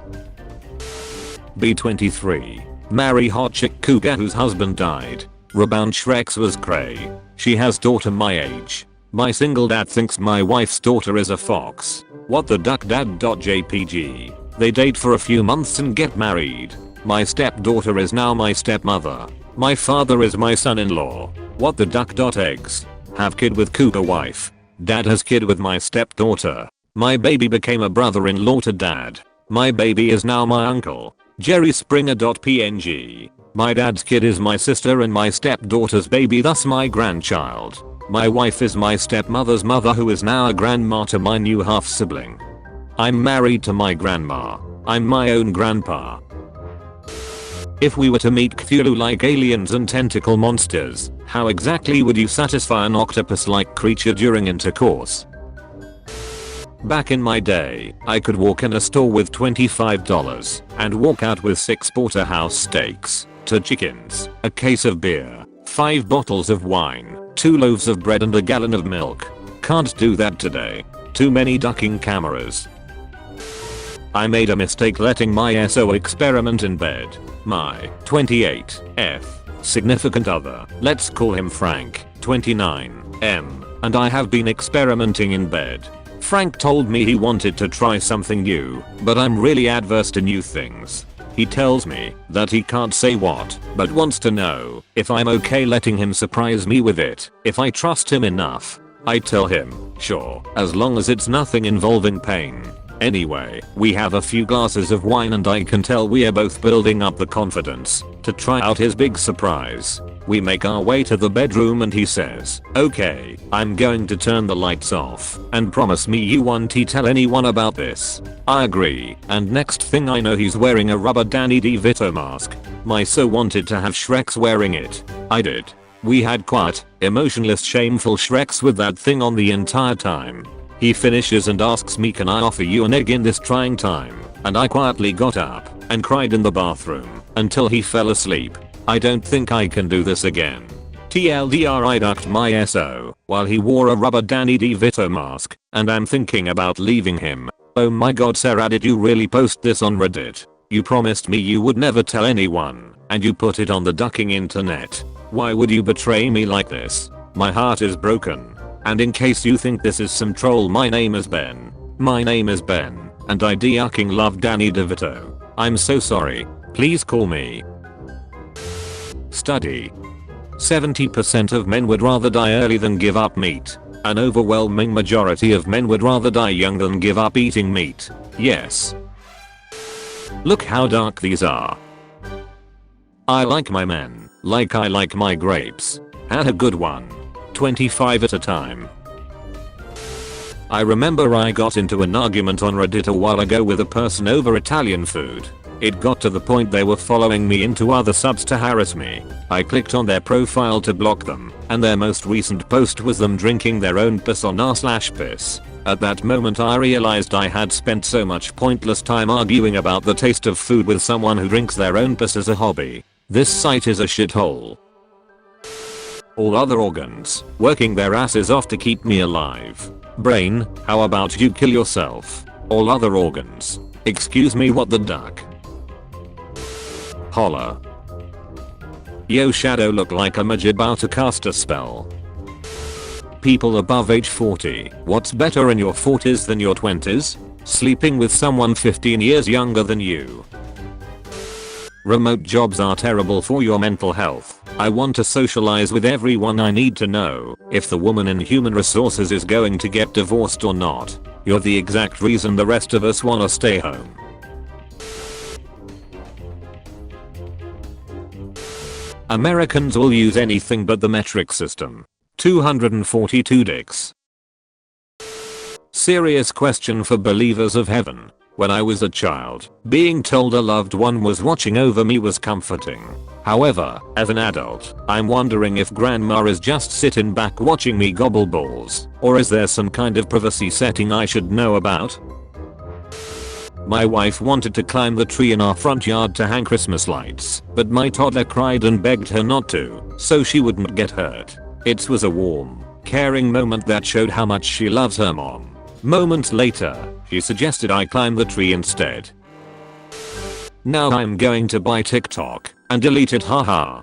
B23. Marry hot chick cougar whose husband died. Rebound Shrex was cray. She has daughter my age. My single dad thinks my wife's daughter is a fox. What the duck dad.jpg. They date for a few months and get married. My stepdaughter is now my stepmother. My father is my son-in-law. What the duck.eggs. Have kid with cougar wife. Dad has kid with my stepdaughter. My baby became a brother-in-law to dad. My baby is now my uncle. Jerry Springer.png. My dad's kid is my sister and my stepdaughter's baby, thus my grandchild. My wife is my stepmother's mother, who is now a grandma to my new half-sibling. I'm married to my grandma. I'm my own grandpa. If we were to meet Cthulhu-like aliens and tentacle monsters, how exactly would you satisfy an octopus-like creature during intercourse? Back in my day, I could walk in a store with $25 and walk out with 6 porterhouse steaks, 2 chickens, a case of beer, 5 bottles of wine, 2 loaves of bread and a gallon of milk. Can't do that today. Too many ducking cameras. I made a mistake letting my SO experiment in bed. My 28F significant other, let's call him Frank, 29M, and I have been experimenting in bed. Frank told me he wanted to try something new, but I'm really adverse to new things. He tells me that he can't say what, but wants to know if I'm okay letting him surprise me with it. If I trust him enough, I tell him, sure, as long as it's nothing involving pain. Anyway, we have a few glasses of wine and I can tell we are both building up the confidence to try out his big surprise. We make our way to the bedroom and he says, okay, I'm going to turn the lights off and promise me you won't tell anyone about this. I agree, and next thing I know he's wearing a rubber Danny DeVito mask. My so wanted to have Shrek's wearing it. I did. We had quiet, emotionless, shameful Shreks with that thing on the entire time. He finishes and asks me, can I offer you an egg in this trying time? And I quietly got up and cried in the bathroom until he fell asleep. I don't think I can do this again. TLDR, I ducked my SO while he wore a rubber Danny DeVito mask, and I'm thinking about leaving him. Oh my god, Sarah, did you really post this on Reddit? You promised me you would never tell anyone, and you put it on the ducking internet. Why would you betray me like this? My heart is broken. And in case you think this is some troll, my name is Ben. My name is Ben, and I ducking love Danny DeVito. I'm so sorry. Please call me. Study. 70% of men would rather die early than give up meat. An overwhelming majority of men would rather die young than give up eating meat. Yes. Look how dark these are. I like my men, like I like my grapes. Had a good one. 25 at a time. I remember I got into an argument on Reddit a while ago with a person over Italian food. It got to the point they were following me into other subs to harass me. I clicked on their profile to block them, and their most recent post was them drinking their own piss on r/piss. At that moment I realized I had spent so much pointless time arguing about the taste of food with someone who drinks their own piss as a hobby. This site is a shithole. All other organs working their asses off to keep me alive. Brain, how about you kill yourself? All other organs. Excuse me, what the duck? Holla. Yo, shadow look like a mage about to cast a spell. People above age 40, what's better in your 40s than your 20s? Sleeping with someone 15 years younger than you. Remote jobs are terrible for your mental health. I want to socialize with everyone. I need to know if the woman in human resources is going to get divorced or not. You're the exact reason the rest of us wanna stay home. Americans will use anything but the metric system. 242 dicks. Serious question for believers of heaven. When I was a child, being told a loved one was watching over me was comforting. However, as an adult, I'm wondering if grandma is just sitting back watching me gobble balls, or is there some kind of privacy setting I should know about? My wife wanted to climb the tree in our front yard to hang Christmas lights, but my toddler cried and begged her not to, so she wouldn't get hurt. It was a warm, caring moment that showed how much she loves her mom. Moments later, she suggested I climb the tree instead. Now I'm going to buy TikTok and delete it, haha.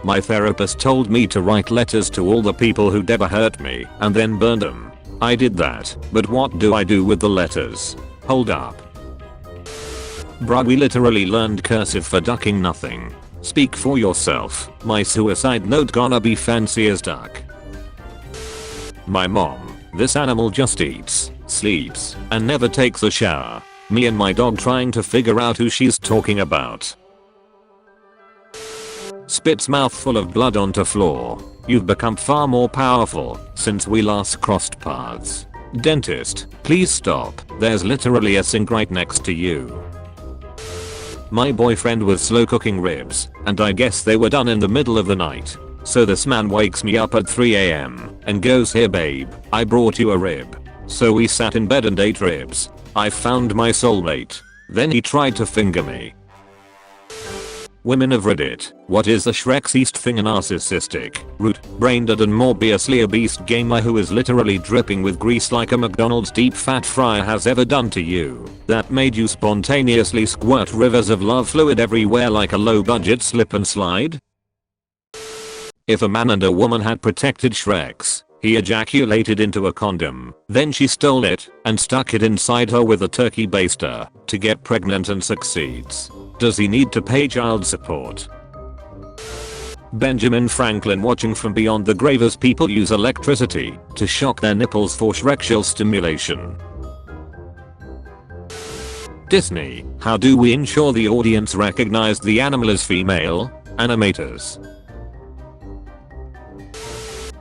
My therapist told me to write letters to all the people who'd ever hurt me and then burn them. I did that, but what do I do with the letters? Hold up. Bruh, we literally learned cursive for ducking nothing. Speak for yourself. My suicide note gonna be fancy as duck. My mom. This animal just eats, sleeps, and never takes a shower. Me and my dog trying to figure out who she's talking about. Spits mouthful of blood onto floor. You've become far more powerful since we last crossed paths. Dentist, please stop. There's literally a sink right next to you. My boyfriend was slow cooking ribs, and I guess they were done in the middle of the night. So this man wakes me up at 3 AM and goes, here babe, I brought you a rib. So we sat in bed and ate ribs. I found my soulmate. Then he tried to finger me. Women of Reddit, what is the Shrek's thing? A narcissistic, root-brained and morbiously obese gamer who is literally dripping with grease like a McDonald's deep fat fryer has ever done to you that made you spontaneously squirt rivers of love fluid everywhere like a low budget slip and slide? If a man and a woman had protected Shreks, he ejaculated into a condom, then she stole it and stuck it inside her with a turkey baster to get pregnant and succeeds. Does he need to pay child support? Benjamin Franklin watching from beyond the grave as people use electricity to shock their nipples for Shrekshell stimulation. Disney, how do we ensure the audience recognized the animal as female? Animators.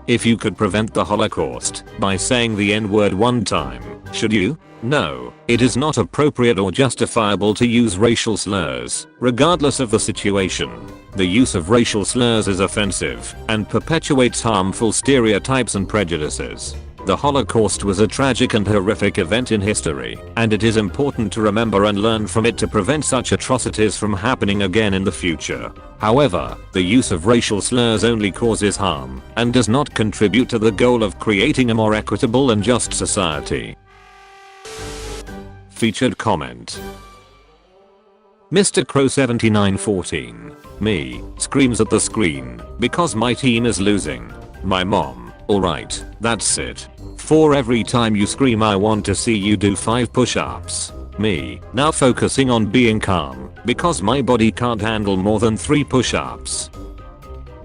If you could prevent the Holocaust by saying the N-word one time, should you? No, it is not appropriate or justifiable to use racial slurs, regardless of the situation. The use of racial slurs is offensive and perpetuates harmful stereotypes and prejudices. The Holocaust was a tragic and horrific event in history, and it is important to remember and learn from it to prevent such atrocities from happening again in the future. However, the use of racial slurs only causes harm and does not contribute to the goal of creating a more equitable and just society. Featured comment. Mr. Crow 7914. Me, screams at the screen, because my team is losing. My mom. Alright, that's it. For every time you scream I want to see you do 5 push-ups. Me, now focusing on being calm, because my body can't handle more than 3 push-ups.